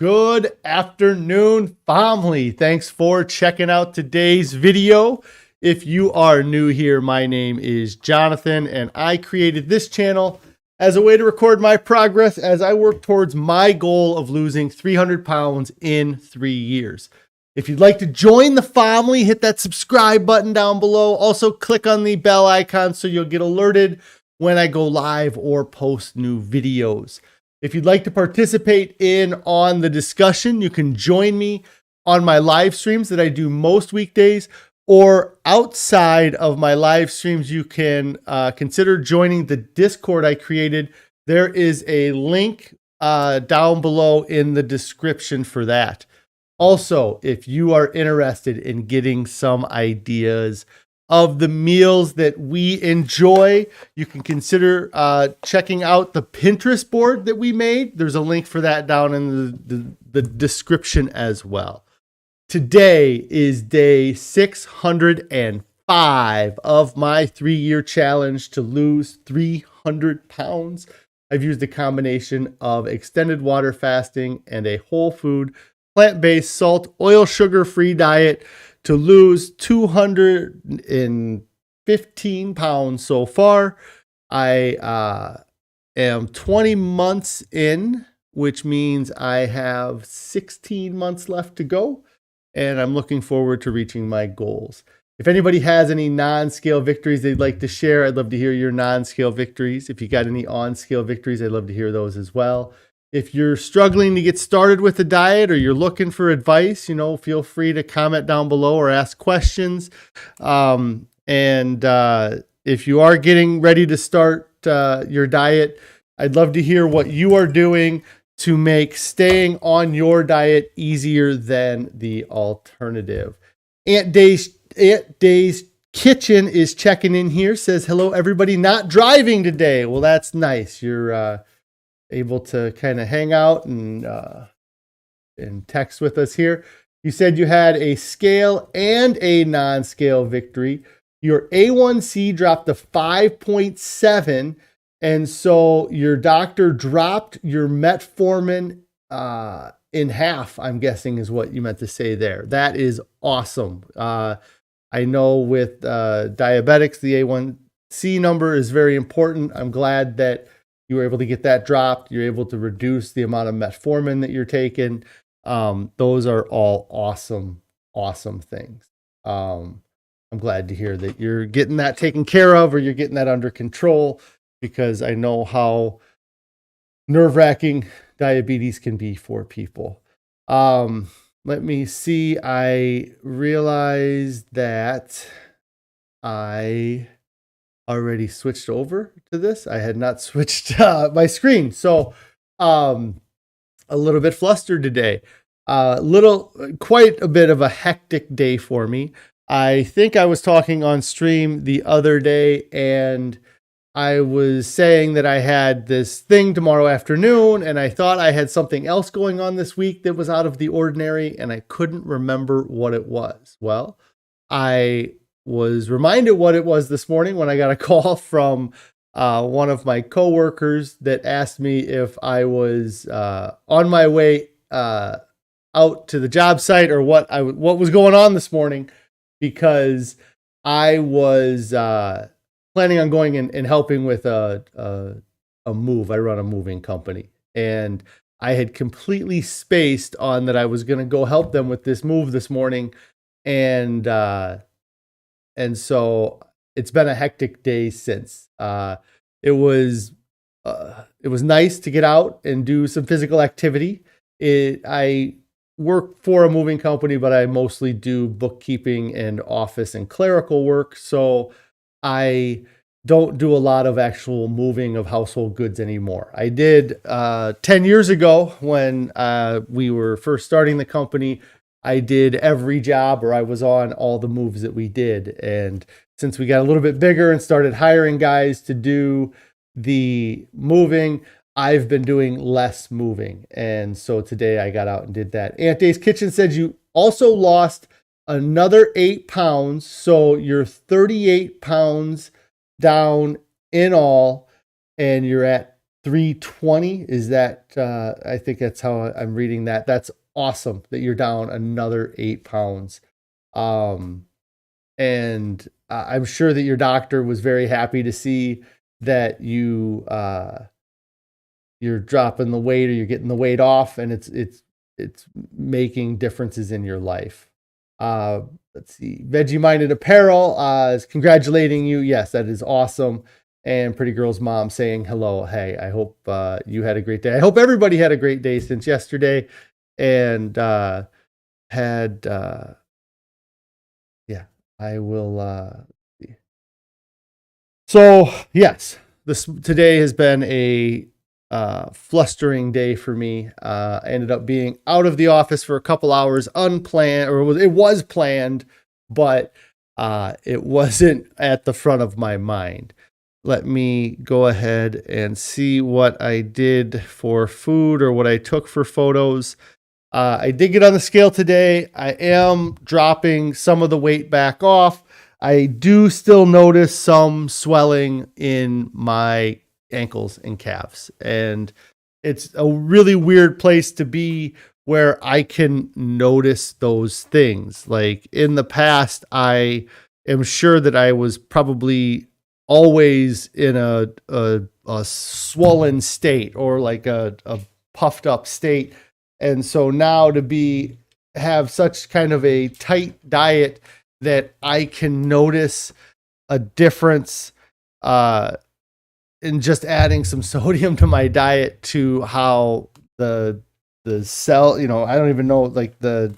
Good afternoon, family. Thanks for checking out today's video. If you are new here, my name is Jonathan, and I created this channel as a way to record my progress as I work towards my goal of losing 300 pounds in 3 years. If you'd like to join the family, hit that subscribe button down below. Also, click on the bell icon so you'll get alerted when I go live or post new videos. If you'd like to participate on the discussion, you can join me on my live streams that I do most weekdays, or outside of my live streams, you can consider joining the Discord I created. There is a link down below in the description for that. Also, if you are interested in getting some ideas of the meals that we enjoy, you can consider checking out the Pinterest board that we made. There's a link for that down in the description as well. Today is day 605 of my 3-year challenge to lose 300 pounds. I've used a combination of extended water fasting and a whole food, plant-based, salt, oil, sugar-free diet to lose 215 pounds so far. I am 20 months in, which means I have 16 months left to go, and I'm looking forward to reaching my goals. If anybody has any non-scale victories they'd like to share, I'd love to hear your non-scale victories. If you got any on-scale victories, I'd love to hear those as well. If you're struggling to get started with the diet or you're looking for advice, feel free to comment down below or ask questions. And if you are getting ready to start your diet, I'd love to hear what you are doing to make staying on your diet easier than the alternative. Aunt Day's Kitchen is checking in here, says, hello, everybody, not driving today. Well, that's nice. You're able to kind of hang out and text with us here. You said you had a scale and a non-scale victory. Your A1C dropped to 5.7, and so your doctor dropped your metformin in half, I'm guessing is what you meant to say there. That is awesome. I know with diabetics, the A1C number is very important. I'm glad that you were able to get that dropped. You're able to reduce the amount of metformin that you're taking. Those are all awesome, awesome things. I'm glad to hear that you're getting that taken care of, or you're getting that under control, because I know how nerve-wracking diabetes can be for people. Let me see. I realized that I already switched over to this. I had not switched my screen. So a little bit flustered today. Quite a bit of a hectic day for me. I think I was talking on stream the other day, and I was saying that I had this thing tomorrow afternoon, and I thought I had something else going on this week that was out of the ordinary, and I couldn't remember what it was. Well, I was reminded what it was this morning when I got a call from one of my coworkers that asked me if I was on my way out to the job site, or what was going on this morning, because I was planning on going and helping with a move. I run a moving company, and I had completely spaced on that I was going to go help them with this move this morning, and so it's been a hectic day since. It was nice to get out and do some physical activity. I work for a moving company, but I mostly do bookkeeping and office and clerical work. So I don't do a lot of actual moving of household goods anymore. I did 10 years ago when we were first starting the company. I did every job, or I was on all the moves that we did. And since we got a little bit bigger and started hiring guys to do the moving, I've been doing less moving. And so today I got out and did that. Aunt Day's Kitchen said you also lost another 8 pounds. So you're 38 pounds down in all, and you're at 320. Is that, I think that's how I'm reading that. That's awesome that you're down another 8 pounds. And I'm sure that your doctor was very happy to see that you're dropping the weight or you're getting the weight off, and it's making differences in your life. Let's see. Veggie Minded Apparel is congratulating you. Yes, that is awesome. And Pretty Girl's mom saying hello. Hey, I hope you had a great day. I hope everybody had a great day since yesterday, and had yeah. I will. See. So yes, today has been a flustering day for me. I ended up being out of the office for a couple hours, unplanned, or it was planned, but it wasn't at the front of my mind. Let me go ahead and see what I did for food or what I took for photos. I did get on the scale today. I am dropping some of the weight back off. I do still notice some swelling in my ankles and calves. And it's a really weird place to be where I can notice those things. Like in the past, I am sure that I was probably always in a swollen state or like a puffed up state. And so now to have such kind of a tight diet that I can notice a difference in just adding some sodium to my diet to how the cell, I don't even know, like the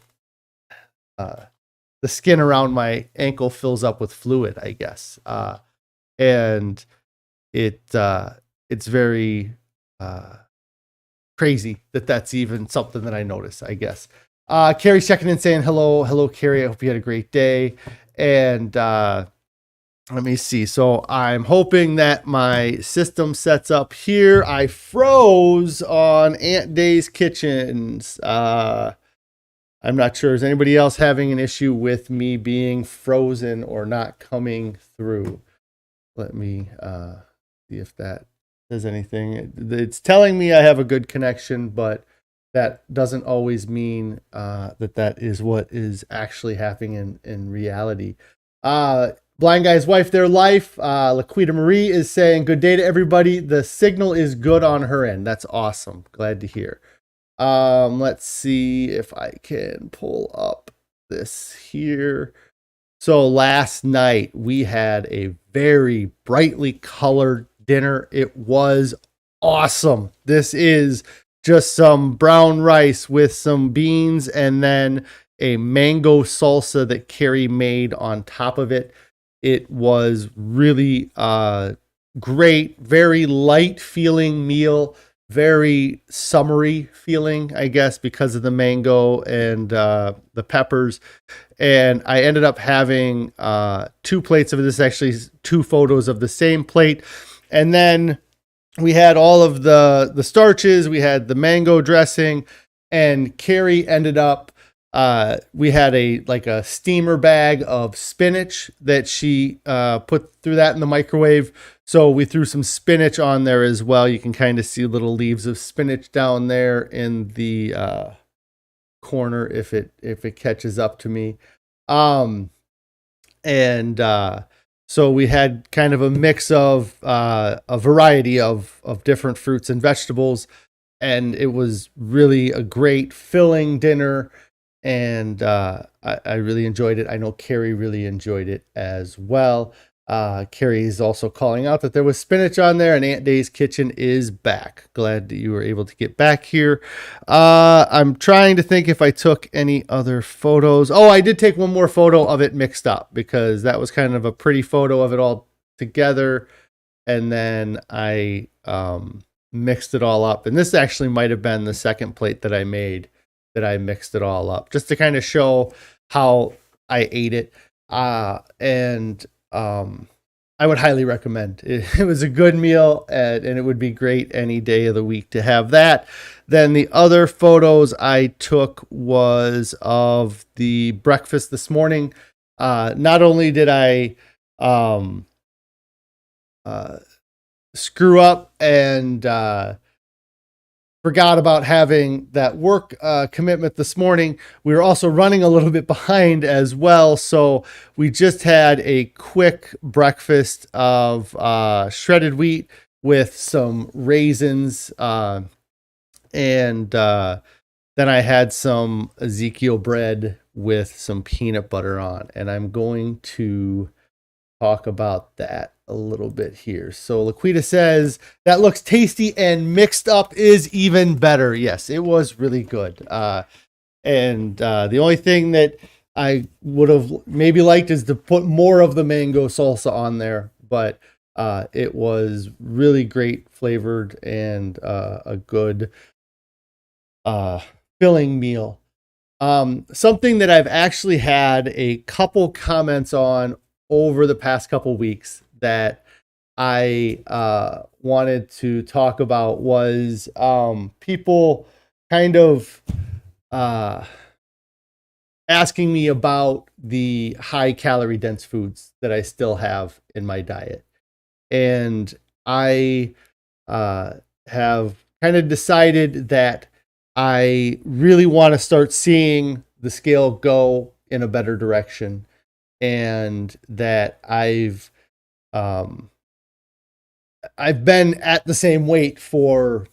skin around my ankle fills up with fluid, I guess. And it's very crazy that that's even something that I notice, I guess. Carrie's checking in saying hello, Carrie. I hope you had a great day. And let me see. So I'm hoping that my system sets up here. I froze on Aunt Day's Kitchens. I'm not sure. Is anybody else having an issue with me being frozen or not coming through? Let me see if that says anything. It's telling me I have a good connection, but that doesn't always mean that is what is actually happening in reality. Blind Guy's Wife, Their Life. Laquita Marie is saying, good day to everybody. The signal is good on her end. That's awesome. Glad to hear. Let's see if I can pull up this here. So last night we had a very brightly colored dinner. It was awesome. This is just some brown rice with some beans and then a mango salsa that Carrie made on top of it. It was really great, very light feeling meal, very summery feeling, I guess, because of the mango and the peppers. And I ended up having 2 plates of this, actually 2 photos of the same plate. And then we had all of the starches, we had the mango dressing, and Carrie ended up, we had a steamer bag of spinach that she put through that in the microwave. So we threw some spinach on there as well. You can kind of see little leaves of spinach down there in the corner if it catches up to me. So we had kind of a mix of a variety of different fruits and vegetables, and it was really a great filling dinner. And I really enjoyed it. I know Carrie really enjoyed it as well. Carrie is also calling out that there was spinach on there, and Aunt Day's Kitchen is back. Glad that you were able to get back here. I'm trying to think if I took any other photos. Oh, I did take one more photo of it mixed up because that was kind of a pretty photo of it all together. And then I mixed it all up. And this actually might have been the second plate that I made that I mixed it all up just to kind of show how I ate it. I would highly recommend it. It was a good meal, and it would be great any day of the week to have that. Then the other photos I took was of the breakfast this morning. Not only did I screw up and forgot about having that work commitment this morning. We were also running a little bit behind as well. So we just had a quick breakfast of shredded wheat with some raisins. And then I had some Ezekiel bread with some peanut butter on. And I'm going to talk about that a little bit here. So Laquita says that looks tasty and mixed up is even better. Yes, it was really good. And the only thing that I would have maybe liked is to put more of the mango salsa on there, but it was really great flavored and a good filling meal. Something that I've actually had a couple comments on over the past couple weeks that I wanted to talk about was people kind of asking me about the high calorie dense foods that I still have in my diet. And I have kind of decided that I really want to start seeing the scale go in a better direction, and that I've been at the same weight for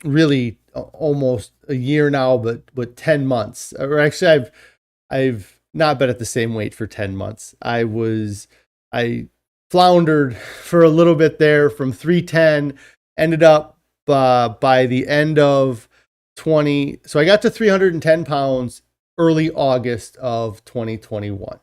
really almost a year now, but 10 months. Or actually I've not been at the same weight for 10 months. I floundered for a little bit there from 310, ended up by the end of so I got to 310 pounds early August of 2021.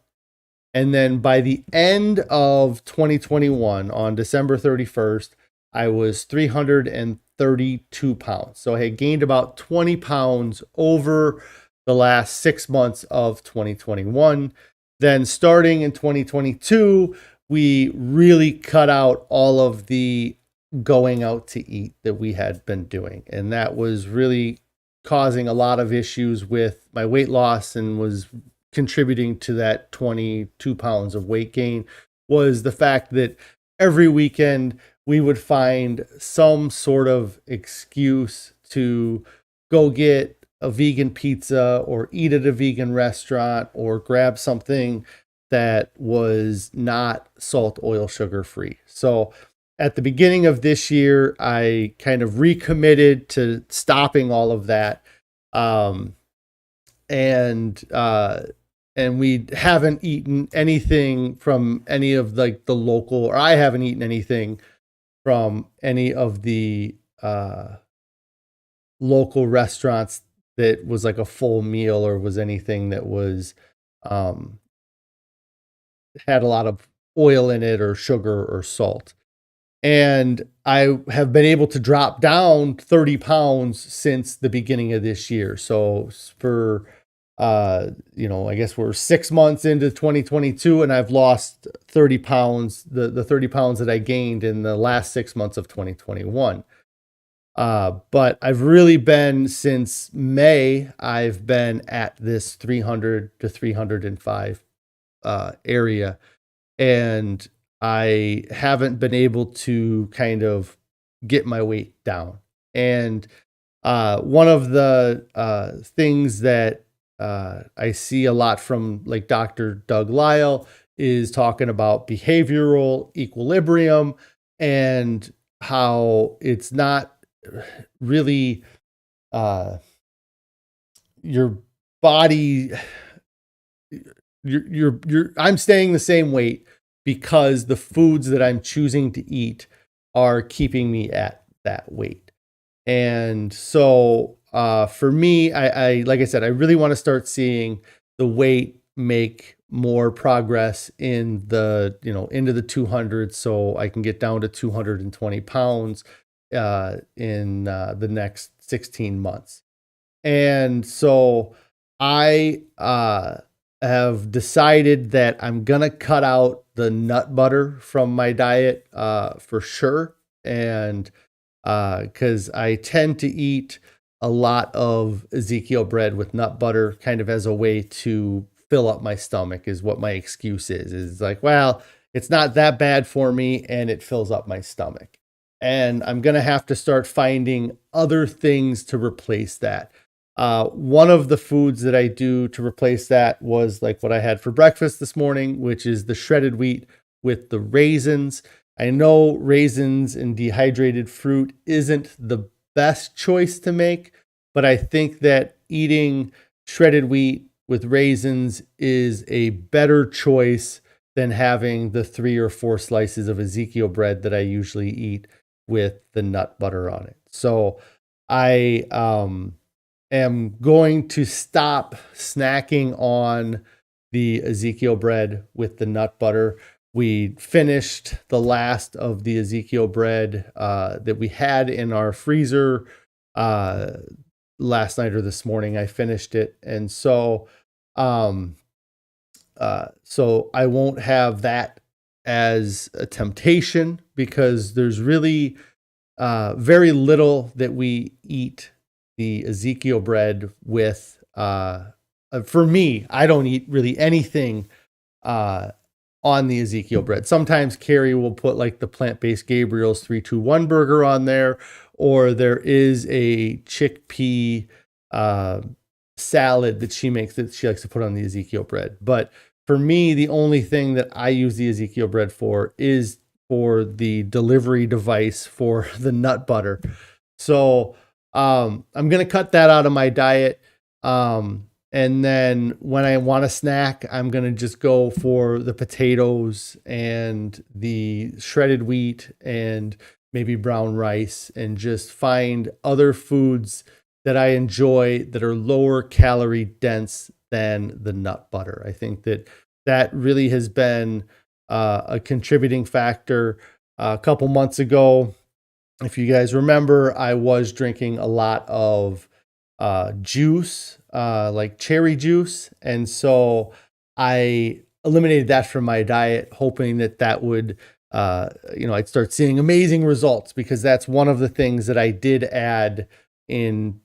And then by the end of 2021, on December 31st, I was 332 pounds. So I had gained about 20 pounds over the last 6 months of 2021. Then starting in 2022, we really cut out all of the going out to eat that we had been doing. And that was really causing a lot of issues with my weight loss and was contributing to that 22 pounds of weight gain. Was the fact that every weekend we would find some sort of excuse to go get a vegan pizza or eat at a vegan restaurant or grab something that was not salt, oil, sugar free. So at the beginning of this year, I kind of recommitted to stopping all of that. And we haven't eaten anything from any of the local, or I haven't eaten anything from any of the local restaurants that was like a full meal or was anything that was had a lot of oil in it or sugar or salt. And I have been able to drop down 30 pounds since the beginning of this year. So for, I guess we're 6 months into 2022 and I've lost 30 pounds, the 30 pounds that I gained in the last 6 months of 2021. But I've really been, since May, I've been at this 300 to 305 area. And I haven't been able to kind of get my weight down. And one of the things that I see a lot from like Dr. Doug Lisle is talking about behavioral equilibrium and how it's not really your body. I'm staying the same weight because the foods that I'm choosing to eat are keeping me at that weight. And so for me, I like I said, I really want to start seeing the weight make more progress in the, into the 200s, so I can get down to 220 pounds in the next 16 months. And so I have decided that I'm gonna cut out the nut butter from my diet for sure. And because I tend to eat a lot of Ezekiel bread with nut butter kind of as a way to fill up my stomach, is what my excuse is like, well, it's not that bad for me and it fills up my stomach. and I'm going to have to start finding other things to replace that. One of the foods that I do to replace that was like what I had for breakfast this morning, which is the shredded wheat with the raisins. I know raisins and dehydrated fruit isn't the best choice to make, but I think that eating shredded wheat with raisins is a better choice than having the 3 or 4 slices of Ezekiel bread that I usually eat with the nut butter on it. So I am going to stop snacking on the Ezekiel bread with the nut butter. We finished the last of the Ezekiel bread that we had in our freezer last night or this morning. I finished it. And so I won't have that as a temptation, because there's really very little that we eat the Ezekiel bread with. For me, I don't eat really anything on the Ezekiel bread. Sometimes Carrie will put like the plant-based Gabriel's 3-2-1 burger on there, or there is a chickpea salad that she makes that she likes to put on the Ezekiel bread. But for me, the only thing that I use the Ezekiel bread for is for the delivery device for the nut butter. So I'm going to cut that out of my diet. And then when I want a snack, I'm going to just go for the potatoes and the shredded wheat and maybe brown rice, and just find other foods that I enjoy that are lower calorie dense than the nut butter. I think that really has been a contributing factor. A couple months ago, if you guys remember, I was drinking a lot of juice, like cherry juice. And so I eliminated that from my diet, hoping that would, I'd start seeing amazing results, because that's one of the things that I did add in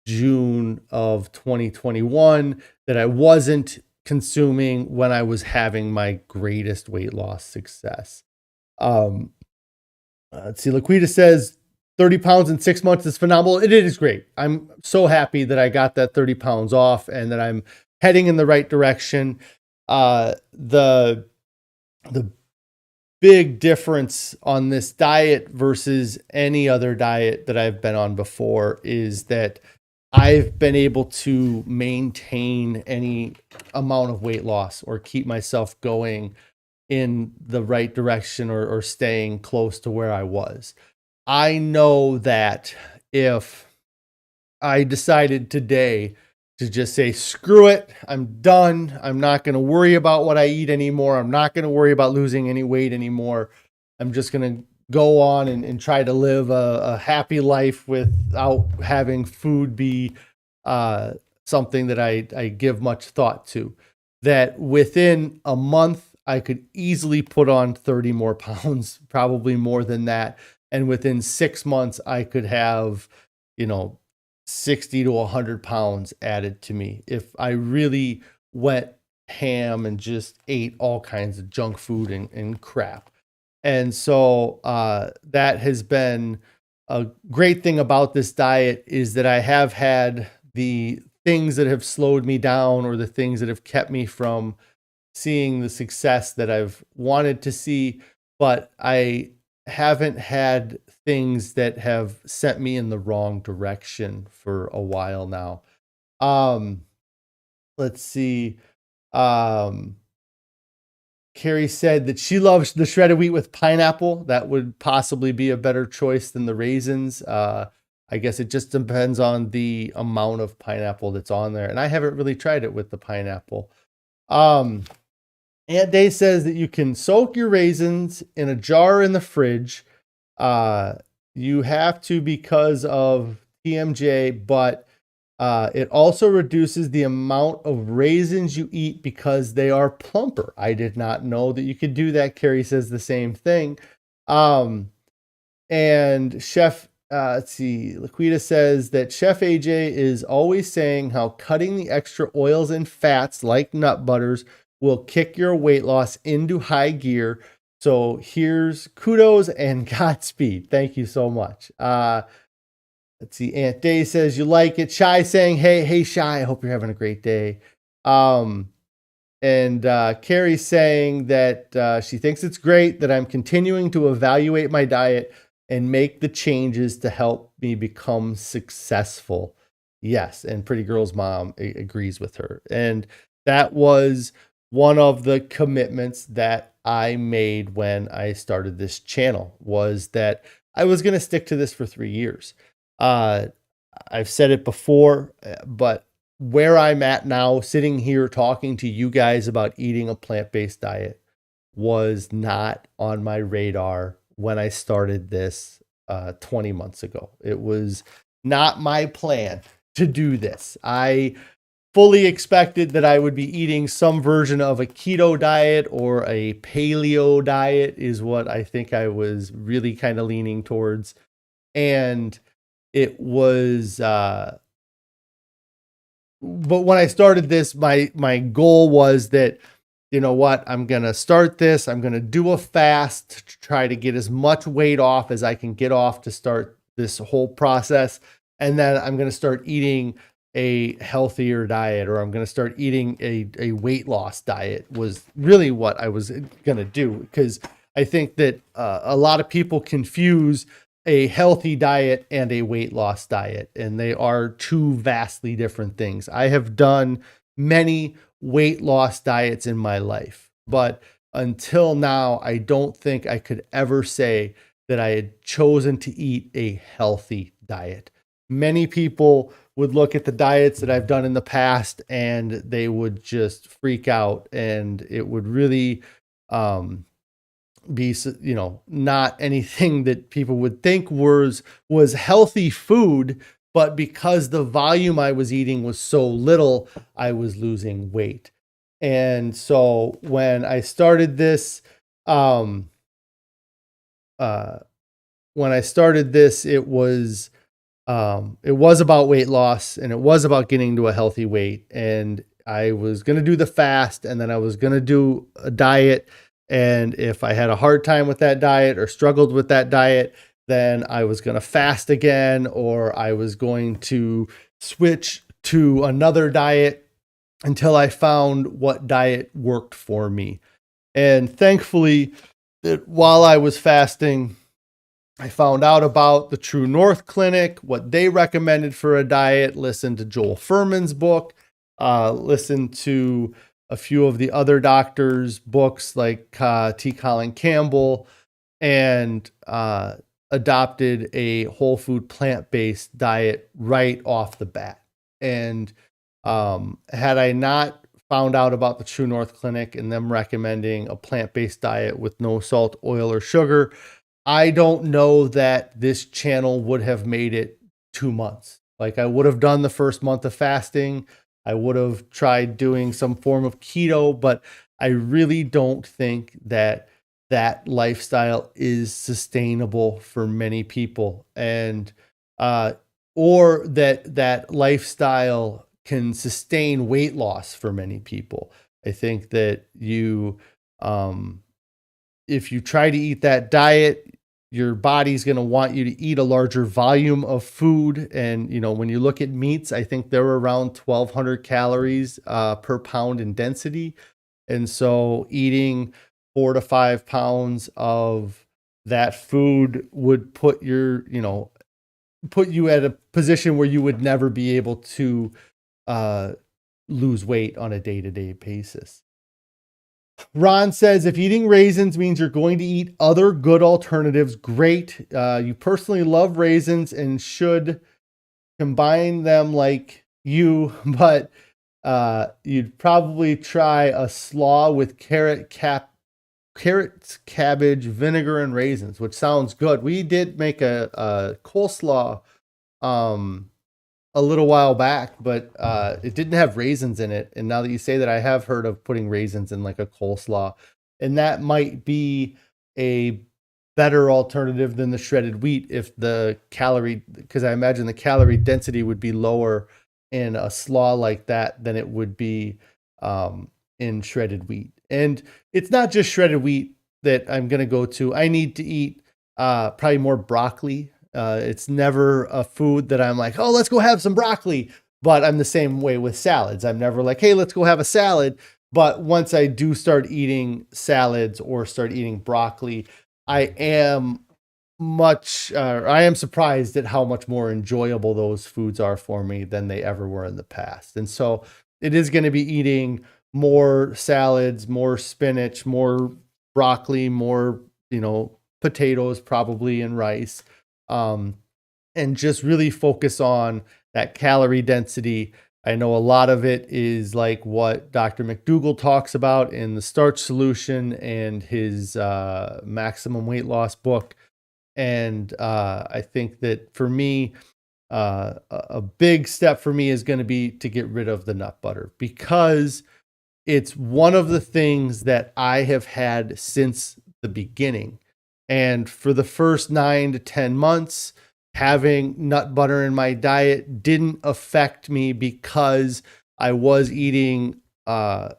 June of 2021 that I wasn't consuming when I was having my greatest weight loss success. Let's see. Laquita says 30 pounds in 6 months is phenomenal. It is great. I'm so happy that I got that 30 pounds off and that I'm heading in the right direction. The big difference on this diet versus any other diet that I've been on before is that I've been able to maintain any amount of weight loss or keep myself going in the right direction, or staying close to where I was. I know that if I decided today to just say, screw it, I'm done, I'm not going to worry about what I eat anymore, I'm not going to worry about losing any weight anymore, I'm just going to go on and try to live a happy life without having food be something that I give much thought to, that within a month I could easily put on 30 more pounds, probably more than that. And within 6 months, I could have, 60 to 100 pounds added to me if I really went ham and just ate all kinds of junk food and crap. And so that has been a great thing about this diet, is that I have had the things that have slowed me down, or the things that have kept me from seeing the success that I've wanted to see, but I haven't had things that have sent me in the wrong direction for a while now. Let's see. Carrie said that she loves the shredded wheat with pineapple. That would possibly be a better choice than the raisins. I guess it just depends on the amount of pineapple that's on there. And I haven't really tried it with the pineapple. Aunt Day says that you can soak your raisins in a jar in the fridge. You have to because of TMJ, but it also reduces the amount of raisins you eat because they are plumper. I did not know that you could do that. Carrie says the same thing. And Chef, let's see, Laquita says that Chef AJ is always saying how cutting the extra oils and fats like nut butters will kick your weight loss into high gear. So here's kudos and Godspeed. Thank you so much. Let's see. Aunt Day says you like it. Shy saying, hey, Shy, I hope you're having a great day. And Carrie saying that she thinks it's great that I'm continuing to evaluate my diet and make the changes to help me become successful. Yes, and Pretty Girl's mom agrees with her. And that was one of the commitments that I made when I started this channel, was that I was going to stick to this for 3 years. I've said it before, but where I'm at now, sitting here talking to you guys about eating a plant-based diet, was not on my radar when I started this 20 months ago. It was not my plan to do this. I fully expected that I would be eating some version of a keto diet or a paleo diet, is what I think I was really kind of leaning towards. And it was, but when I started this, my goal was that, you know what, I'm going to start this. I'm going to do a fast to try to get as much weight off as I can get off to start this whole process. And then I'm going to start eating a healthier diet, or I'm going to start eating a weight loss diet, was really what I was going to do. Because I think that a lot of people confuse a healthy diet and a weight loss diet, and they are two vastly different things. I have done many weight loss diets in my life, but until now, I don't think I could ever say that I had chosen to eat a healthy diet. Many people would look at the diets that I've done in the past and they would just freak out, and it would really be, you know, not anything that people would think was healthy food, but because the volume I was eating was so little, I was losing weight. And so when I started this, it was about weight loss, and it was about getting to a healthy weight. And I was going to do the fast, and then I was going to do a diet. And if I had a hard time with that diet or struggled with that diet, then I was going to fast again, or I was going to switch to another diet until I found what diet worked for me. And thankfully, that while I was fasting, I found out about the True North Clinic, what they recommended for a diet, listened to Joel Fuhrman's book, listened to a few of the other doctors' books like Colin Campbell, and adopted a whole food plant-based diet right off the bat. And had I not found out about the True North Clinic and them recommending a plant-based diet with no salt, oil, or sugar, I don't know that this channel would have made it 2 months. Like, I would have done the first month of fasting. I would have tried doing some form of keto, but I really don't think that that lifestyle is sustainable for many people, and or that lifestyle can sustain weight loss for many people. I think that if you try to eat that diet, your body's going to want you to eat a larger volume of food. And, you know, when you look at meats, I think they're around 1,200 calories per pound in density. And so eating 4 to 5 pounds of that food would put you at a position where you would never be able to lose weight on a day-to-day basis. Ron says, if eating raisins means you're going to eat other good alternatives, great. You personally love raisins and should combine them like you, but you'd probably try a slaw with carrots, cabbage, vinegar, and raisins, which sounds good. We did make a coleslaw a little while back, but it didn't have raisins in it. And now that you say that, I have heard of putting raisins in like a coleslaw, and that might be a better alternative than the shredded wheat if the calorie, because I imagine the calorie density would be lower in a slaw like that than it would be in shredded wheat. And it's not just shredded wheat. that I'm going to go to, I need to eat probably more broccoli. It's never a food that I'm like, oh, let's go have some broccoli. But I'm the same way with salads. I'm never like, hey, let's go have a salad. But once I do start eating salads or start eating broccoli, I am I am surprised at how much more enjoyable those foods are for me than they ever were in the past. And so it is going to be eating more salads, more spinach, more broccoli, more, potatoes probably, and rice. And just really focus on that calorie density. I know a lot of it is like what Dr. McDougall talks about in the Starch Solution and his Maximum Weight Loss book. And I think that for me, a big step for me is going to be to get rid of the nut butter, because it's one of the things that I have had since the beginning. And for the first 9 to 10 months, having nut butter in my diet didn't affect me because I was eating a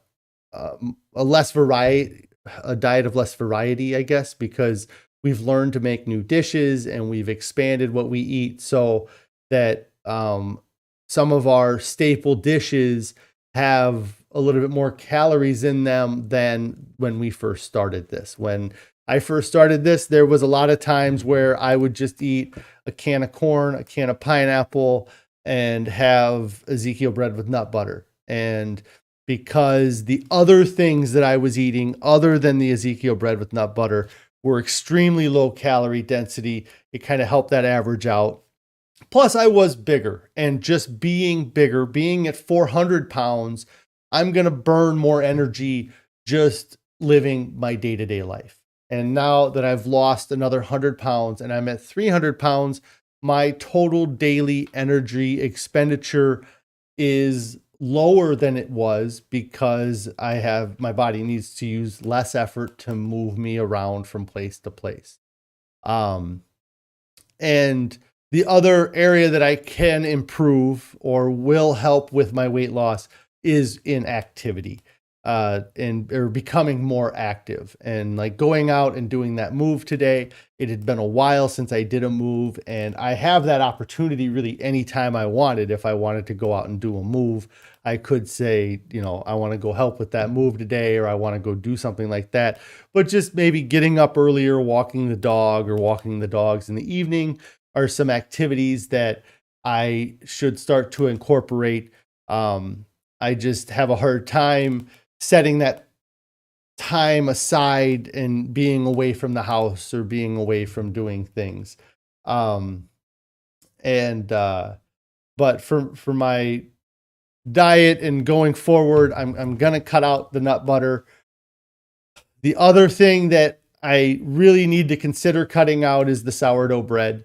diet of less variety, I guess, because we've learned to make new dishes and we've expanded what we eat so that some of our staple dishes have a little bit more calories in them than when we first started this. When I first started this, there was a lot of times where I would just eat a can of corn, a can of pineapple, and have Ezekiel bread with nut butter. And because the other things that I was eating other than the Ezekiel bread with nut butter were extremely low calorie density, it kind of helped that average out. Plus, I was bigger, and just being bigger, being at 400 pounds, I'm going to burn more energy just living my day-to-day life. And now that I've lost another 100 pounds and I'm at 300 pounds, my total daily energy expenditure is lower than it was because my body needs to use less effort to move me around from place to place. And the other area that I can improve or will help with my weight loss is in activity, or becoming more active, and like going out and doing that move today. It had been a while since I did a move, and I have that opportunity really anytime I wanted. If I wanted to go out and do a move, I could say, I want to go help with that move today, or I want to go do something like that. But just maybe getting up earlier, walking the dog or walking the dogs in the evening are some activities that I should start to incorporate. I just have a hard time setting that time aside and being away from the house or being away from doing things. But for my diet and going forward, I'm going to cut out the nut butter. The other thing that I really need to consider cutting out is the sourdough bread.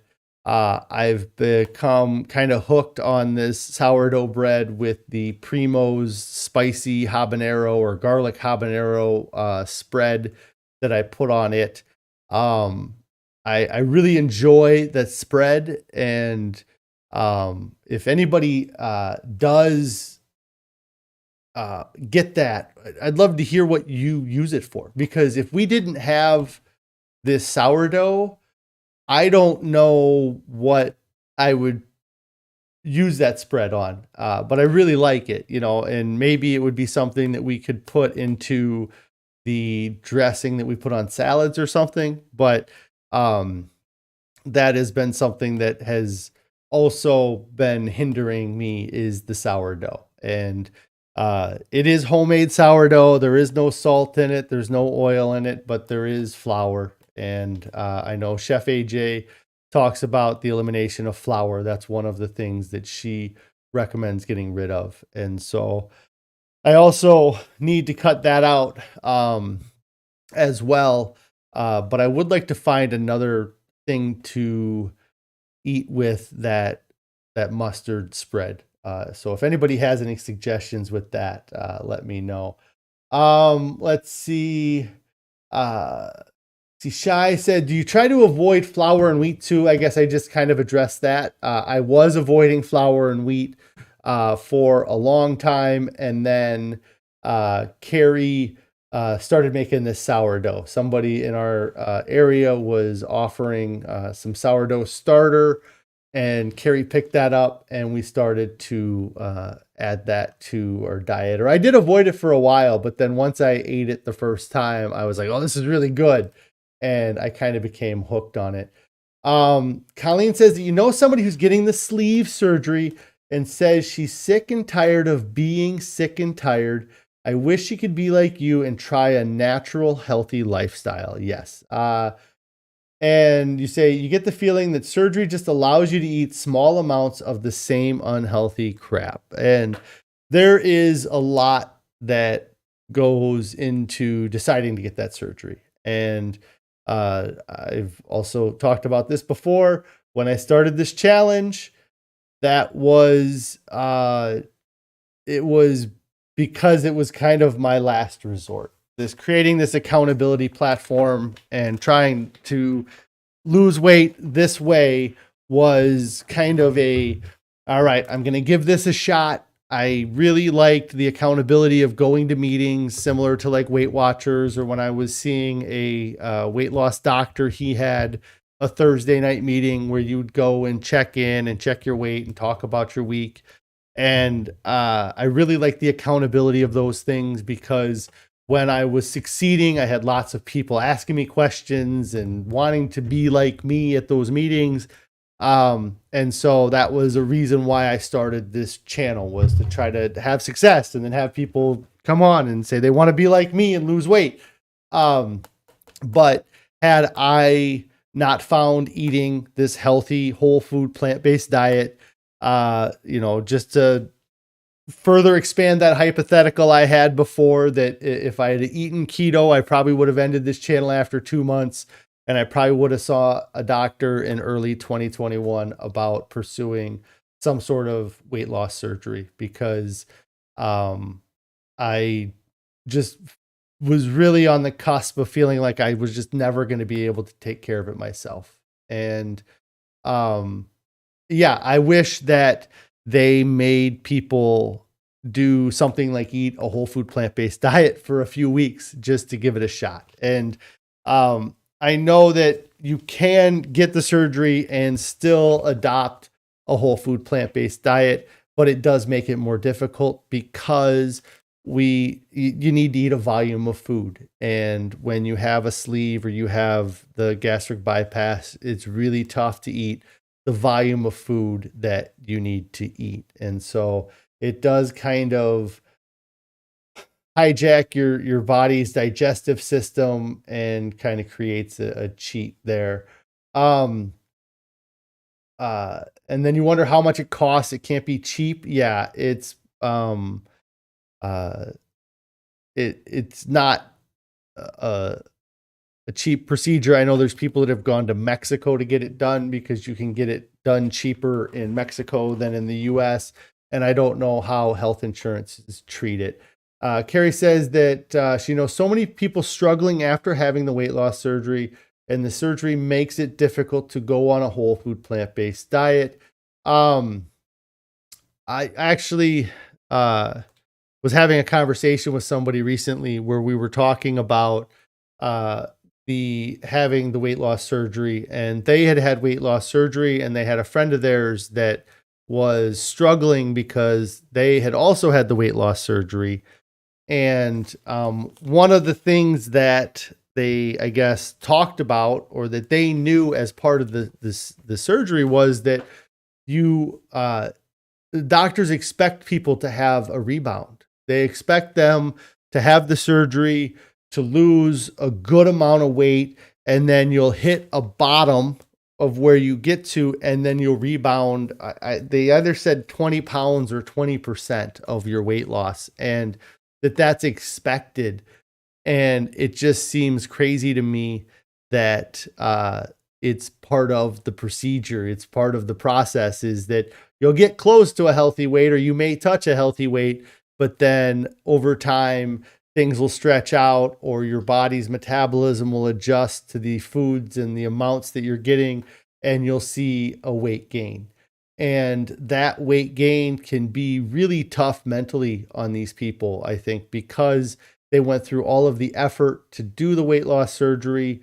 I've become kind of hooked on this sourdough bread with the Primo's spicy habanero or garlic habanero spread that I put on it. I really enjoy that spread. And if anybody does get that, I'd love to hear what you use it for. Because if we didn't have this sourdough, I don't know what I would use that spread on, but I really like it, and maybe it would be something that we could put into the dressing that we put on salads or something. But that has been something that has also been hindering me, is the sourdough. And it is homemade sourdough. There is no salt in it. There's no oil in it, but there is flour. And I know Chef AJ talks about the elimination of flour. That's one of the things that she recommends getting rid of. And so I also need to cut that out as well. But I would like to find another thing to eat with that mustard spread. So if anybody has any suggestions with that, let me know. Let's see. Shy said, do you try to avoid flour and wheat too? I guess I just kind of addressed that. I was avoiding flour and wheat for a long time. And then Carrie started making this sourdough. Somebody in our area was offering some sourdough starter, and Carrie picked that up, and we started to add that to our diet. Or I did avoid it for a while, but then once I ate it the first time, I was like, oh, this is really good. And I kind of became hooked on it. Colleen says that you know somebody who's getting the sleeve surgery and says she's sick and tired of being sick and tired. I wish she could be like you and try a natural, healthy lifestyle. Yes. And you say you get the feeling that surgery just allows you to eat small amounts of the same unhealthy crap. And there is a lot that goes into deciding to get that surgery. And I've also talked about this before. When I started this challenge, that was it was because it was kind of my last resort. This creating this accountability platform and trying to lose weight this way was kind of all right, I'm going to give this a shot. I really liked the accountability of going to meetings similar to like Weight Watchers, or when I was seeing a weight loss doctor, he had a Thursday night meeting where you'd go and check in and check your weight and talk about your week. And I really like the accountability of those things, because when I was succeeding, I had lots of people asking me questions and wanting to be like me at those meetings. And so that was a reason why I started this channel, was to try to have success and then have people come on and say they want to be like me and lose weight. But had I not found eating this healthy, whole food, plant-based diet, just to further expand that hypothetical I had before, that if I had eaten keto, I probably would have ended this channel after 2 months. And I probably would have saw a doctor in early 2021 about pursuing some sort of weight loss surgery, because I just was really on the cusp of feeling like I was just never going to be able to take care of it myself. And I wish that they made people do something like eat a whole food plant-based diet for a few weeks just to give it a shot. And I know that you can get the surgery and still adopt a whole food plant-based diet, but it does make it more difficult, because you need to eat a volume of food. And when you have a sleeve or you have the gastric bypass, it's really tough to eat the volume of food that you need to eat. And so it does kind of hijack your body's digestive system and kind of creates a cheat there. And then you wonder how much it costs. It can't be cheap. Yeah, it's not a cheap procedure. I know there's people that have gone to Mexico to get it done, because you can get it done cheaper in Mexico than in the US. And I don't know how health insurances treat it. Carrie says that she knows so many people struggling after having the weight loss surgery, and the surgery makes it difficult to go on a whole food plant-based diet. I actually was having a conversation with somebody recently where we were talking about having the weight loss surgery, and they had weight loss surgery, and they had a friend of theirs that was struggling because they had also had the weight loss surgery. And one of the things that they, I guess, talked about, or that they knew as part of the surgery, was that the doctors expect people to have a rebound. They expect them to have the surgery, to lose a good amount of weight, and then you'll hit a bottom of where you get to, and then you'll rebound. They either said 20 pounds or 20% of your weight loss, and that's expected. And it just seems crazy to me that it's part of the procedure. It's part of the process, is that you'll get close to a healthy weight, or you may touch a healthy weight, but then over time, things will stretch out, or your body's metabolism will adjust to the foods and the amounts that you're getting, and you'll see a weight gain. And that weight gain can be really tough mentally on these people, I think, because they went through all of the effort to do the weight loss surgery,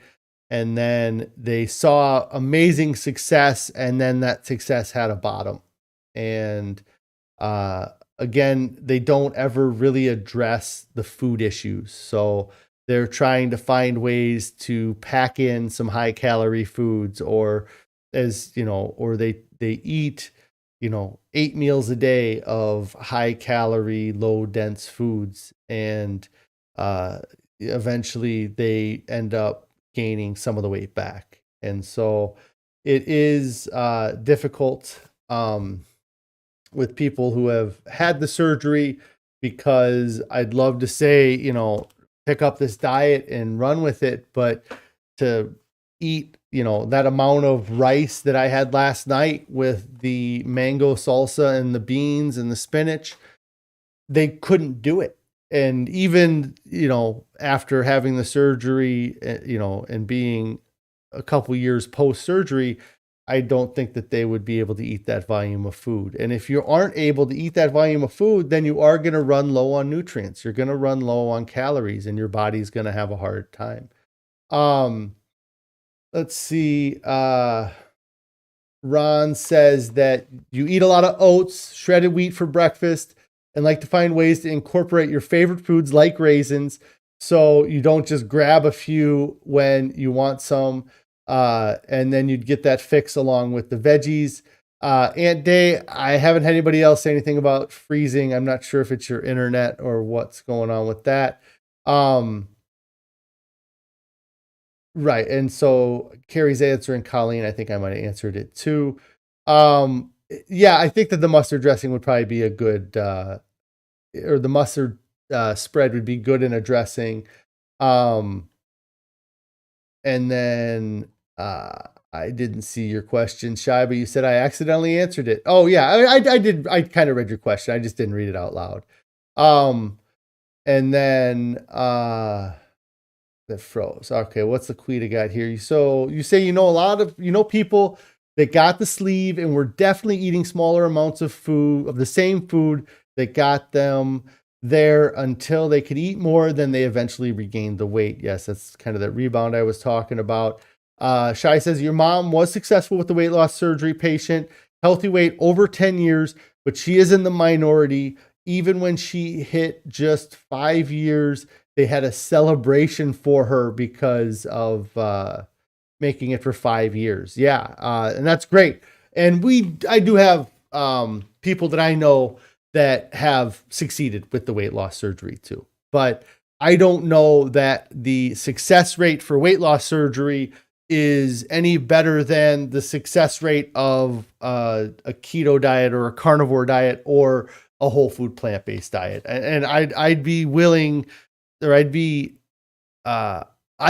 and then they saw amazing success, and then that success had a bottom. And again, they don't ever really address the food issues. So they're trying to find ways to pack in some high calorie foods, or or they eat, 8 meals a day of high calorie, low dense foods. And eventually they end up gaining some of the weight back. And so it is difficult with people who have had the surgery, because I'd love to say, pick up this diet and run with it, but to eat, that amount of rice that I had last night with the mango salsa and the beans and the spinach, they couldn't do it. And even, after having the surgery, and being a couple years post-surgery, I don't think that they would be able to eat that volume of food. And if you aren't able to eat that volume of food, then you are going to run low on nutrients. You're going to run low on calories, and your body's going to have a hard time. Let's see. Ron says that you eat a lot of oats, shredded wheat for breakfast, and like to find ways to incorporate your favorite foods like raisins, so you don't just grab a few when you want some. And then you'd get that fix along with the veggies. Aunt Day, I haven't had anybody else say anything about freezing. I'm not sure if it's your internet or what's going on with that. Right. And so Carrie's answering Colleen, I think I might have answered it too. Yeah, I think that the mustard dressing would probably be a good, or the mustard spread would be good in a dressing. And then I didn't see your question, Shy, but you said I accidentally answered it. Oh yeah, I did. I kind of read your question. I just didn't read it out loud. And then that froze. Okay, what's the tweet I got here? So you say a lot of people that got the sleeve and were definitely eating smaller amounts of food, of the same food that got them there until they could eat more, then they eventually regained the weight. Yes, that's kind of that rebound I was talking about. Shai says your mom was successful with the weight loss surgery patient, healthy weight over 10 years, but she is in the minority. Even when she hit just 5 years, they had a celebration for her because of making it for 5 years. Yeah, and that's great. And I do have people that I know that have succeeded with the weight loss surgery too. But I don't know that the success rate for weight loss surgery is any better than the success rate of a keto diet or a carnivore diet or a whole food plant-based diet. And I'd be willing, or I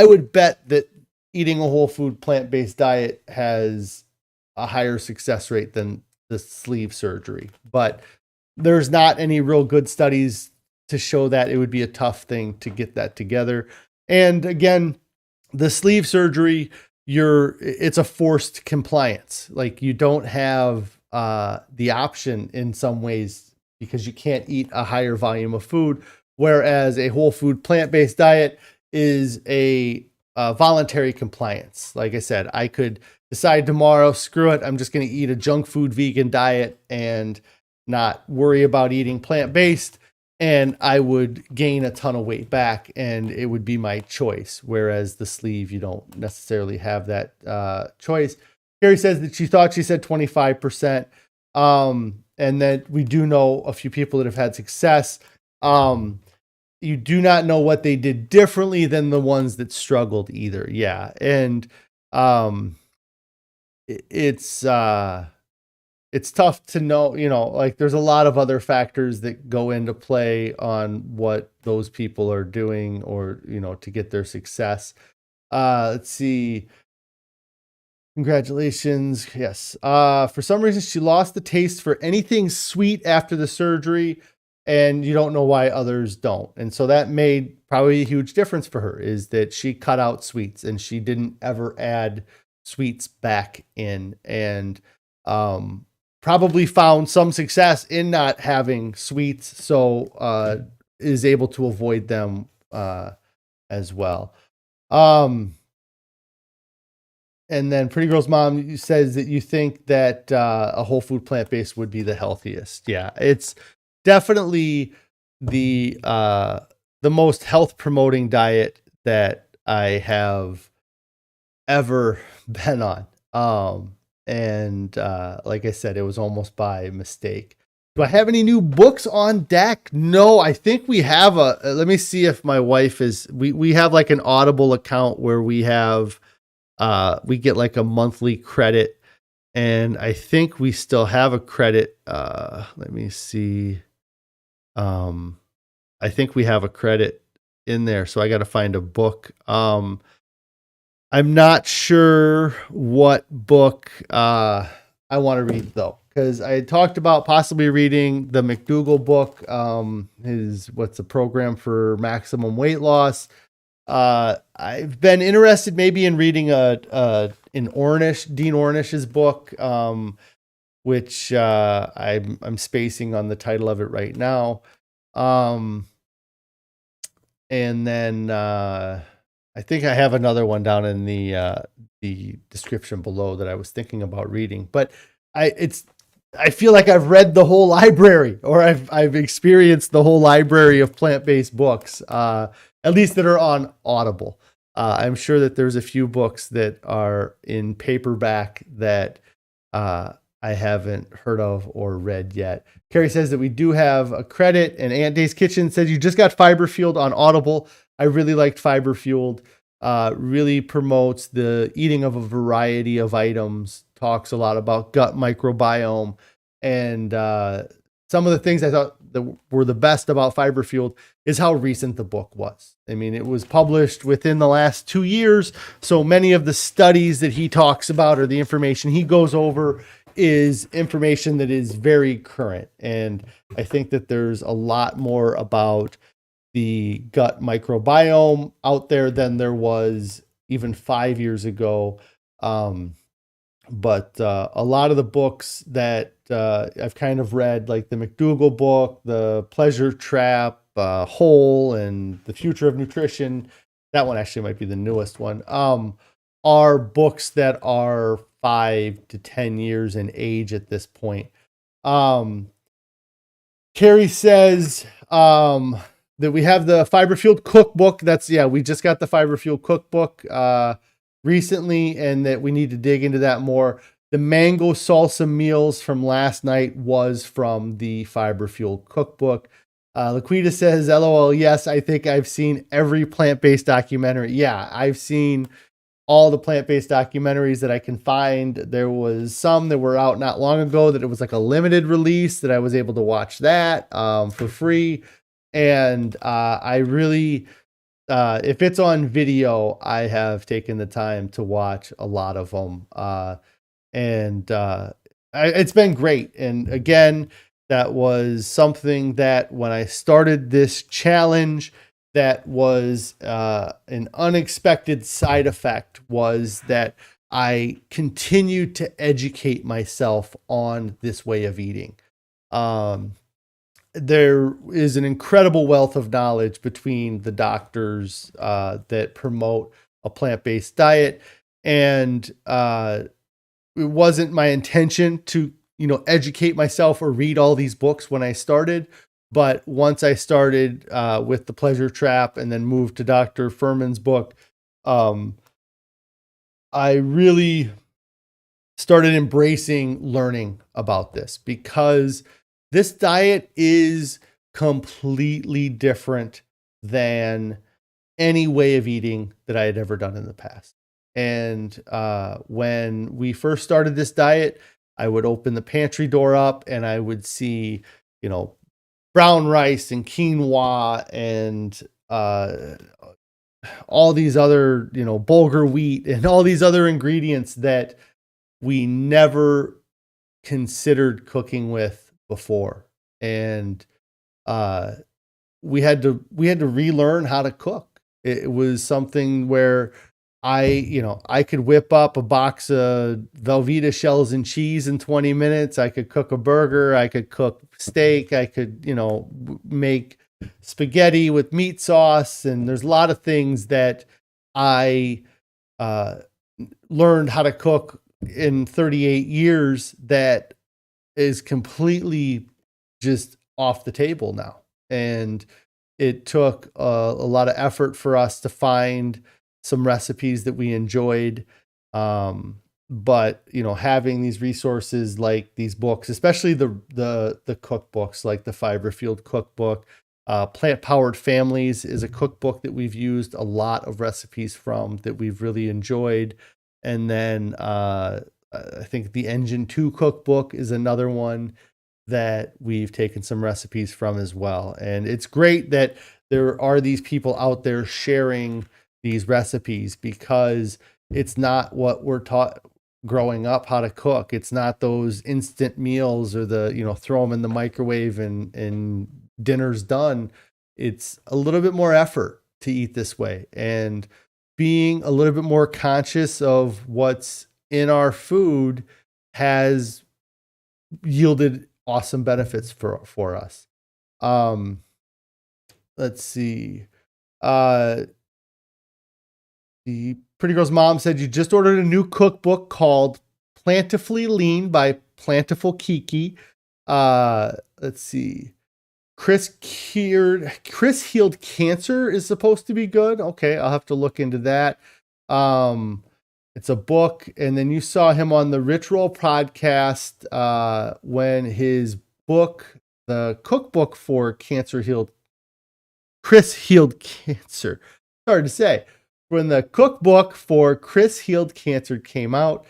would bet that eating a whole food plant-based diet has a higher success rate than the sleeve surgery. But there's not any real good studies to show that. It would be a tough thing to get that together. And again, the sleeve surgery, it's a forced compliance. Like you don't have the option in some ways because you can't eat a higher volume of food. Whereas a whole food plant-based diet is a voluntary compliance. Like I said, I could decide tomorrow, screw it, I'm just going to eat a junk food vegan diet and not worry about eating plant-based, and I would gain a ton of weight back, and it would be my choice. Whereas the sleeve, you don't necessarily have that choice. Carrie says that she thought she said 25%, and that we do know a few people that have had success. You do not know what they did differently than the ones that struggled either. Yeah. And it's tough to know, like there's a lot of other factors that go into play on what those people are doing or, to get their success. Let's see. Congratulations. Yes. For some reason, she lost the taste for anything sweet after the surgery, and you don't know why others don't. And so that made probably a huge difference for her, is that she cut out sweets and she didn't ever add sweets back in, and probably found some success in not having sweets. So is able to avoid them as well. And then Pretty Girl's mom says that you think that a whole food plant-based would be the healthiest. Yeah, it's definitely the most health promoting diet that I have ever been on. And like I said, it was almost by mistake. Do I have any new books on deck? No, I think we have let me see if my wife is, we have like an Audible account where we have, we get like a monthly credit, and I think we still have a credit. Let me see. I think we have a credit in there, so I got to find a book. I'm not sure what book I want to read though, because I talked about possibly reading the McDougall book. What's the program for maximum weight loss? I've been interested maybe in reading Dean Ornish's book, which I'm spacing on the title of it right now. And then I think I have another one down in the description below that I was thinking about reading, but I feel like I've read the whole library, or I've experienced the whole library of plant-based books, at least that are on Audible. I'm sure that there's a few books that are in paperback that I haven't heard of or read yet. Carrie says that we do have a credit, and Aunt Day's Kitchen says you just got Fiber Fueled on Audible. I really liked Fiber Fueled. Really promotes the eating of a variety of items, talks a lot about gut microbiome, and some of the things I thought that were the best about Fiber Fueled is how recent the book was. I mean, it was published within the last 2 years, so many of the studies that he talks about or the information he goes over is information that is very current. And I think that there's a lot more about the gut microbiome out there than there was even 5 years ago. But a lot of the books that I've kind of read, like the McDougall book, The Pleasure Trap, Whole, and The Future of Nutrition, that one actually might be the newest one, are books that are 5 to 10 years in age at this point. Carrie says that we have the Fiber Fueled cookbook. We just got the Fiber Fueled cookbook recently, and that we need to dig into that more. The mango salsa meals from last night was from the Fiber Fueled cookbook. Laquita says, LOL, yes, I think I've seen every plant-based documentary. Yeah, I've seen all the plant-based documentaries that I can find. There was some that were out not long ago that it was like a limited release that I was able to watch that for free. And I really, if it's on video, I have taken the time to watch a lot of them. It's been great. And again, that was something that when I started this challenge, that was an unexpected side effect, was that I continued to educate myself on this way of eating. There is an incredible wealth of knowledge between the doctors that promote a plant-based diet. And it wasn't my intention to, educate myself or read all these books when I started. But once I started with The Pleasure Trap and then moved to Dr. Fuhrman's book, I really started embracing learning about this, because this diet is completely different than any way of eating that I had ever done in the past. And when we first started this diet, I would open the pantry door up and I would see, brown rice and quinoa and all these other, bulgur wheat and all these other ingredients that we never considered cooking with before. And we had to relearn how to cook. It was something where I could whip up a box of Velveeta shells and cheese in 20 minutes. I could cook a burger. I could cook steak. I could, make spaghetti with meat sauce, and there's a lot of things that I learned how to cook in 38 years that is completely just off the table now. And it took a lot of effort for us to find some recipes that we enjoyed. But having these resources like these books, especially the cookbooks, like the Fiber Field cookbook, Plant Powered Families is a cookbook that we've used a lot of recipes from that we've really enjoyed. And then I think the Engine 2 cookbook is another one that we've taken some recipes from as well. And it's great that there are these people out there sharing these recipes, because it's not what we're taught growing up how to cook. It's not those instant meals or the, throw them in the microwave and dinner's done. It's a little bit more effort to eat this way, and being a little bit more conscious of what's in our food has yielded awesome benefits for us. Let's see. The Pretty Girl's mom said you just ordered a new cookbook called Plentifully Lean by Plentiful Cheeke. Let's see. Chris healed cancer is supposed to be good. Okay, I'll have to look into that. It's a book, and then you saw him on the Rich Roll podcast when his book, the cookbook for Chris healed cancer. Hard to say. When the cookbook for Chris healed cancer came out,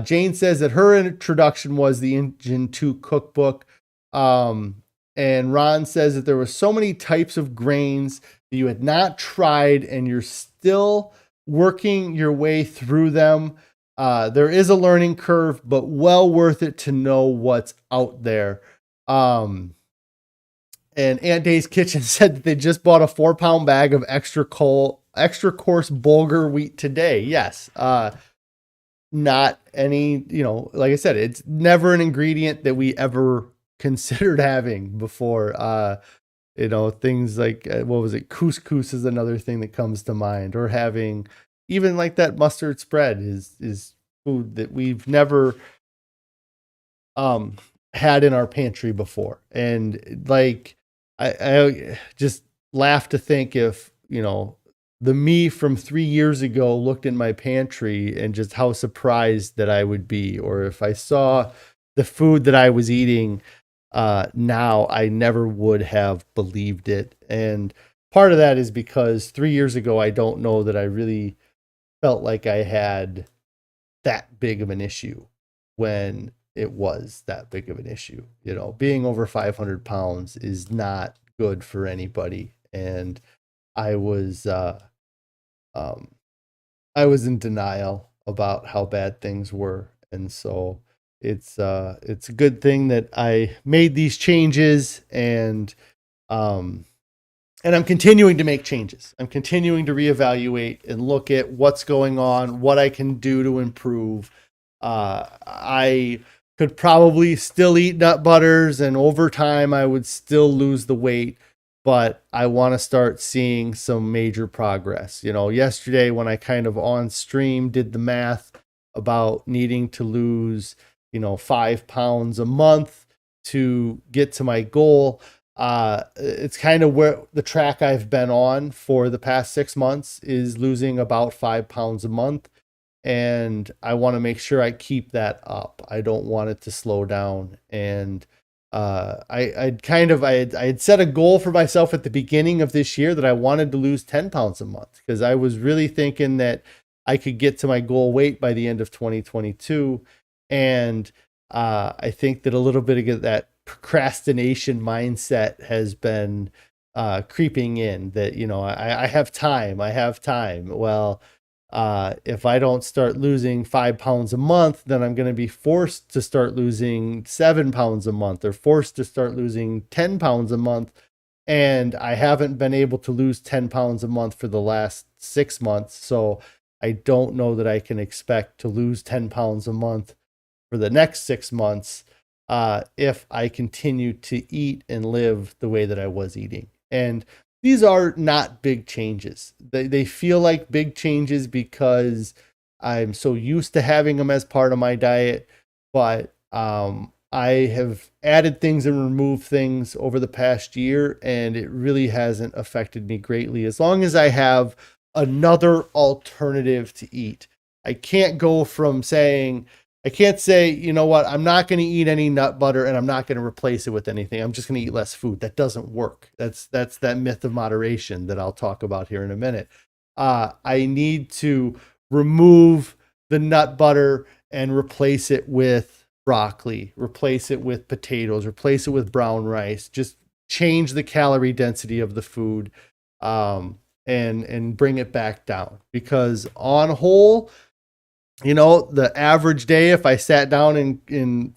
Jane says that her introduction was the Engine 2 cookbook. And Ron says that there were so many types of grains that you had not tried, and you're still working your way through them. There is a learning curve, but well worth it to know what's out there. And Aunt Day's Kitchen said that they just bought a 4-pound bag of extra coarse bulgur wheat today. Yes. Not any, like I said, it's never an ingredient that we ever considered having before. Things like, what was it? Couscous is another thing that comes to mind, or having even like that mustard spread is food that we've never, had in our pantry before. And like, I just laugh to think if, the me from 3 years ago looked in my pantry and just how surprised that I would be, or if I saw the food that I was eating now, I never would have believed it. And part of that is because 3 years ago, I don't know that I really felt like I had that big of an issue when it was that big of an issue. Being over 500 pounds is not good for anybody. And I was in denial about how bad things were. And so it's a good thing that I made these changes, and I'm continuing to make changes. I'm continuing to reevaluate and look at what's going on, what I can do to improve. I could probably still eat nut butters, and over time I would still lose the weight, but I want to start seeing some major progress. Yesterday when I kind of on stream did the math about needing to lose, 5 pounds a month to get to my goal, it's kind of where the track I've been on for the past 6 months is losing about 5 pounds a month. And I want to make sure I keep that up. I don't want it to slow down. And I had set a goal for myself at the beginning of this year that I wanted to lose 10 pounds a month, because I was really thinking that I could get to my goal weight by the end of 2022. And I think that a little bit of that procrastination mindset has been creeping in, that, I have time. Well, if I don't start losing 5 pounds a month, then I'm going to be forced to start losing 7 pounds a month, or forced to start losing 10 pounds a month. And I haven't been able to lose 10 pounds a month for the last 6 months. So I don't know that I can expect to lose 10 pounds a month for the next 6 months if I continue to eat and live the way that I was eating. And these are not big changes. They feel like big changes because I'm so used to having them as part of my diet, but I have added things and removed things over the past year, and it really hasn't affected me greatly as long as I have another alternative to eat. I can't go from saying, I can't say, you know what, I'm not going to eat any nut butter and I'm not going to replace it with anything. I'm just going to eat less food. That doesn't work. That's that myth of moderation that I'll talk about here in a minute. I need to remove the nut butter and replace it with broccoli, replace it with potatoes, replace it with brown rice, just change the calorie density of the food, and bring it back down. Because on whole, the average day, if I sat down and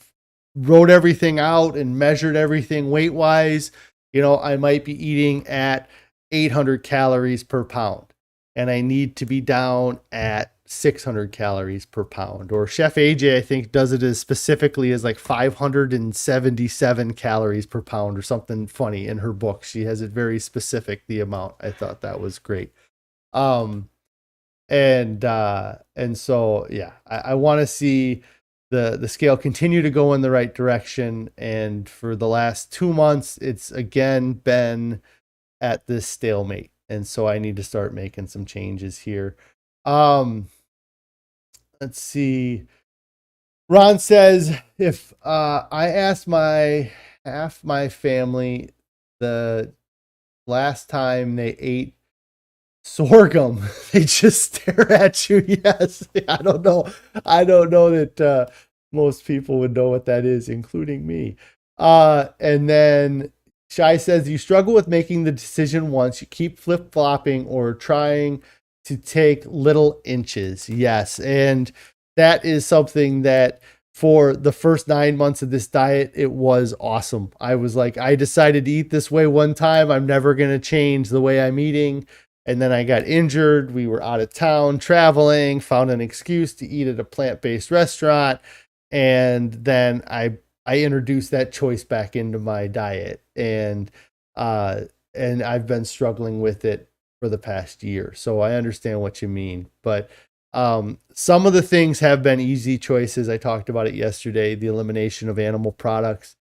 wrote everything out and measured everything weight wise, I might be eating at 800 calories per pound, and I need to be down at 600 calories per pound. Or Chef AJ, I think, does it as specifically as like 577 calories per pound or something funny in her book. She has it very specific, the amount. I thought that was great. And so, yeah, I want to see the scale continue to go in the right direction. And for the last 2 months, it's again been at this stalemate. And so I need to start making some changes here. Let's see. Ron says, if I asked half my family the last time they ate sorghum, they just stare at you. Yes. I don't know that most people would know what that is, including me. And then Shai says, you struggle with making the decision once. You keep flip-flopping or trying to take little inches. Yes. And that is something that for the first 9 months of this diet, it was awesome. I was like, I decided to eat this way one time. I'm never going to change the way I'm eating. And then I got injured. We were out of town traveling, found an excuse to eat at a plant-based restaurant. And then I introduced that choice back into my diet. And I've been struggling with it for the past year. So I understand what you mean. But some of the things have been easy choices. I talked about it yesterday, the elimination of animal products.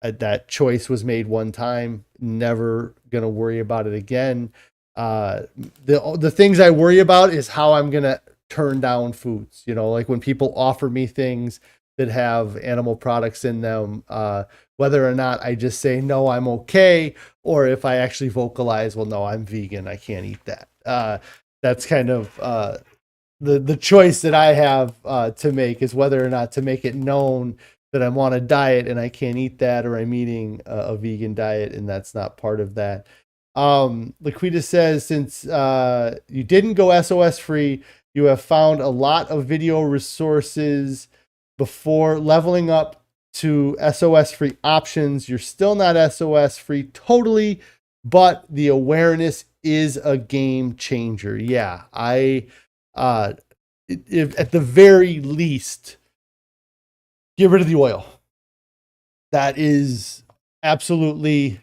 That choice was made one time, never going to worry about it again. The things I worry about is how I'm going to turn down foods, like when people offer me things that have animal products in them, whether or not I just say, no, I'm okay. Or if I actually vocalize, well, no, I'm vegan, I can't eat that. That's kind of the choice that I have to make, is whether or not to make it known that I'm on a diet and I can't eat that, or I'm eating a vegan diet and that's not part of that. Laquita says, since you didn't go SOS free, you have found a lot of video resources before leveling up to SOS free options. You're still not SOS free totally, but the awareness is a game changer. Yeah, if at the very least, get rid of the oil. That is absolutely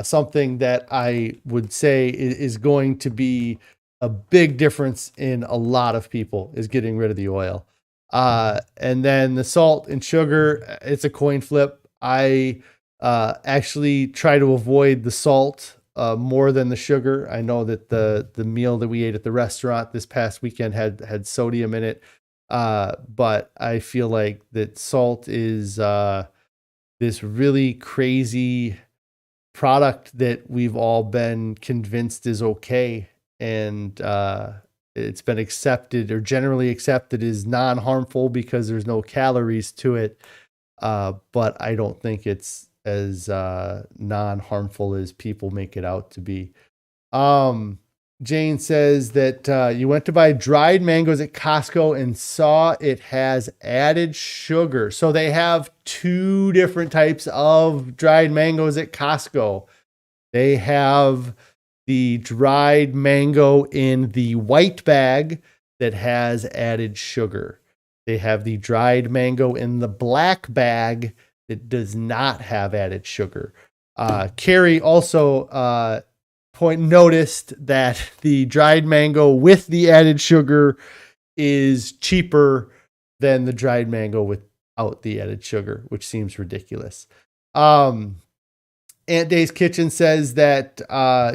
something that I would say is going to be a big difference in a lot of people, is getting rid of the oil. And then the salt and sugar, it's a coin flip. I actually try to avoid the salt more than the sugar. I know that the meal that we ate at the restaurant this past weekend had sodium in it. But I feel like that salt is this really crazy product that we've all been convinced is okay. And it's been accepted, or generally accepted, as non-harmful because there's no calories to it. But I don't think it's as non-harmful as people make it out to be. Jane says that you went to buy dried mangoes at Costco and saw it has added sugar. So they have two different types of dried mangoes at Costco. They have the dried mango in the white bag that has added sugar. They have the dried mango in the black bag that does not have added sugar. Carrie also noticed that the dried mango with the added sugar is cheaper than the dried mango without the added sugar, which seems ridiculous. Aunt Day's Kitchen says that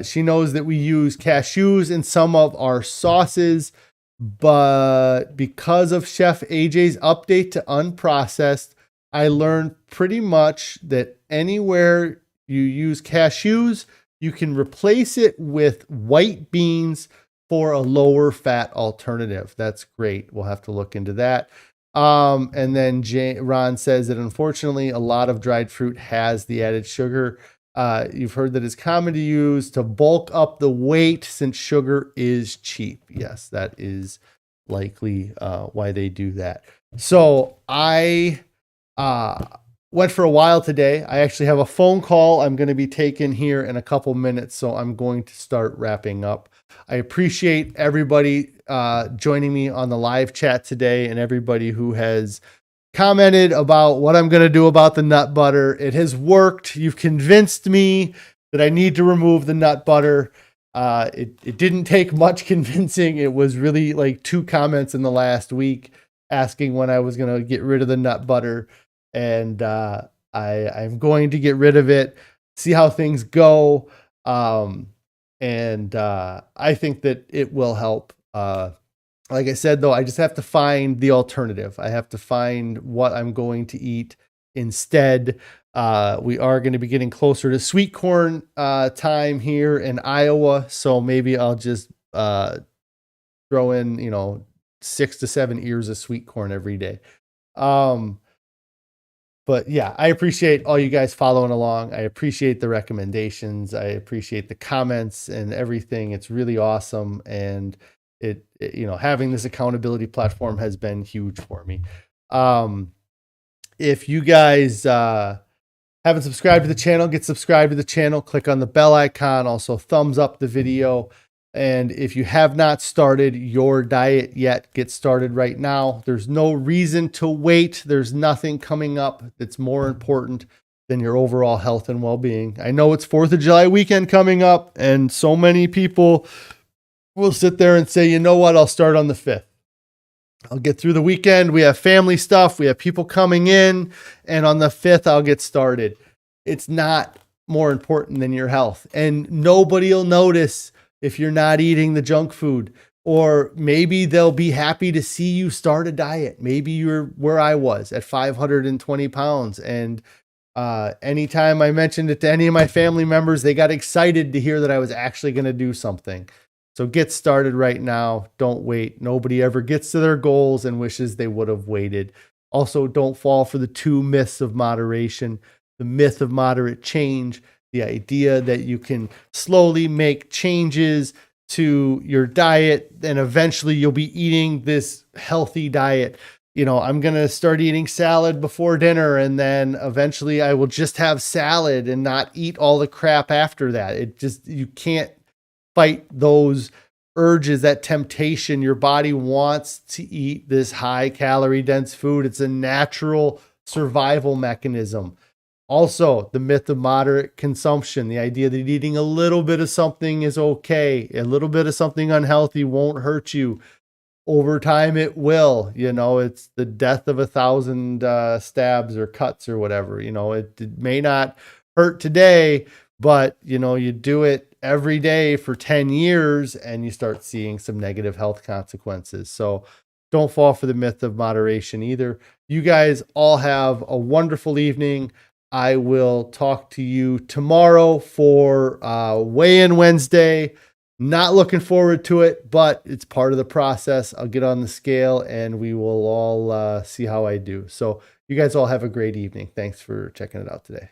she knows that we use cashews in some of our sauces, but because of Chef AJ's update to unprocessed, I learned pretty much that anywhere you use cashews, you can replace it with white beans for a lower fat alternative. That's great. We'll have to look into that. And then Ron says that unfortunately, a lot of dried fruit has the added sugar. You've heard that it's common to use to bulk up the weight since sugar is cheap. Yes, that is likely why they do that. So I went for a while today. I actually have a phone call I'm going to be taking here in a couple minutes, so I'm going to start wrapping up. I appreciate everybody joining me on the live chat today and everybody who has commented about what I'm going to do about the nut butter. It has worked. You've convinced me that I need to remove the nut butter. It didn't take much convincing. It was really like 2 comments in the last week asking when I was going to get rid of the nut butter. And I'm going to get rid of it, see how things go. And I think that it will help. Like I said, though, I just have to find the alternative. I have to find what I'm going to eat instead. We are going to be getting closer to sweet corn time here in Iowa. So maybe I'll just throw in, 6 to 7 ears of sweet corn every day. But yeah, I appreciate all you guys following along. I appreciate the recommendations. I appreciate the comments and everything. It's really awesome. And it having this accountability platform has been huge for me. If you guys haven't subscribed to the channel, get subscribed to the channel, click on the bell icon, also thumbs up the video. And if you have not started your diet yet, get started right now. There's no reason to wait. There's nothing coming up that's more important than your overall health and well-being. I know it's 4th of July weekend coming up, and so many people will sit there and say, you know what, I'll start on the 5th. I'll get through the weekend. We have family stuff. We have people coming in, and on the 5th, I'll get started. It's not more important than your health, and nobody will notice if you're not eating the junk food, or maybe they'll be happy to see you start a diet. Maybe you're where I was at 520 pounds. And anytime I mentioned it to any of my family members, they got excited to hear that I was actually going to do something. So get started right now. Don't wait. Nobody ever gets to their goals and wishes they would have waited. Also, don't fall for the 2 myths of moderation. The myth of moderate change, the idea that you can slowly make changes to your diet and eventually you'll be eating this healthy diet. I'm going to start eating salad before dinner, and then eventually I will just have salad and not eat all the crap after that. You can't fight those urges, that temptation. Your body wants to eat this high calorie dense food. It's a natural survival mechanism. Also, the myth of moderate consumption, the idea that eating a little bit of something is okay. A little bit of something unhealthy won't hurt you. Over time, it will. It's the death of 1,000 stabs or cuts or whatever. It may not hurt today, but, you do it every day for 10 years and you start seeing some negative health consequences. So don't fall for the myth of moderation either. You guys all have a wonderful evening. I will talk to you tomorrow for weigh-in Wednesday. Not looking forward to it, but it's part of the process. I'll get on the scale and we will all see how I do. So you guys all have a great evening. Thanks for checking it out today.